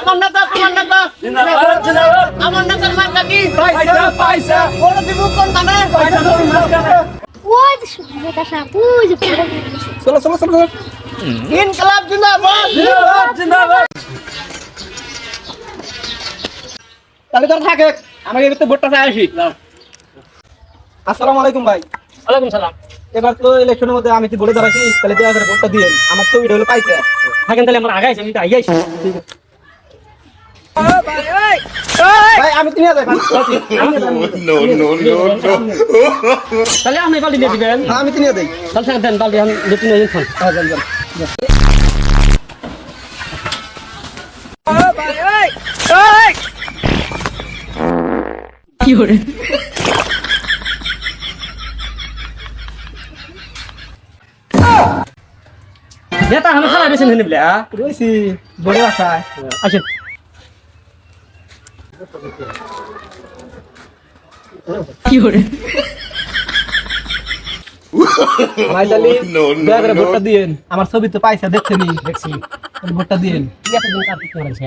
আমার নেতা তোমার নেতা আমার নেতার মার্কা কি পয়সা ওরা দিব কোন দামে ওই যে সুবিধা সাহেব ওই যে পড়ে গেছে চলো চলো চলো ইনকলাব জিন্দাবাদ জিন্দাবাদ তাহলে তোর থাকে আমাকে এবার তো ভোটটা চাই আসি আসসালামু আলাইকুম ভাই ওয়ালাইকুম সালাম। এবার তো ইলেকশনের মধ্যে আমি কি বলে দাঁড়াইছি তাহলে দেওয়া করে ভোটটা দিয়ে আমার তো ভিডিও হলো পাইছে থাকেন তাহলে আমার আগাইছে আমি তো আগাইছি। ভাই আমি তুমি যাই No, no, no, no. তাহলে আপনি বালতি দিয়ে দিবেন। হ্যাঁ আমি তুমি দেই তাহলে থাকেন দেন বালতি আমি নতুন নতুন খান। হ্যাঁ যান যান যেটা আমি খারাপ বেশি নিয়ে নিবলে রইছি বড় আশায় আসেন। ভাই তাহলে No, no, দয়া করে no. ভোটটা দিয়েন আমার ছবি তো পাইছে দেখছেনি দেখছি ভোটটা দিয়েন কি এতদিন কাজ করতে পারছে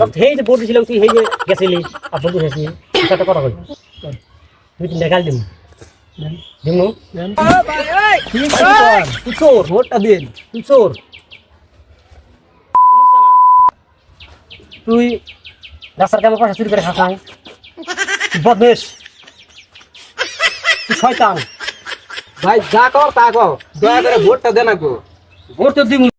সব হেই যে বোর্ড দিছিলাম তুই হেই যে গেছিলি আপন তুই হেসি সেটা কথা কই তুই তো দেখাল দিম দিমু তুই চোর ভোটটা দিয়েন তুই চোর তুই রাস্তার কেমন পয়সা চুরি করে খাস নাই বদমেশ তুই শয়তান ভাই যা কর তা কর দয়া করে ভোটটা দেন গো ভোট তো দিমু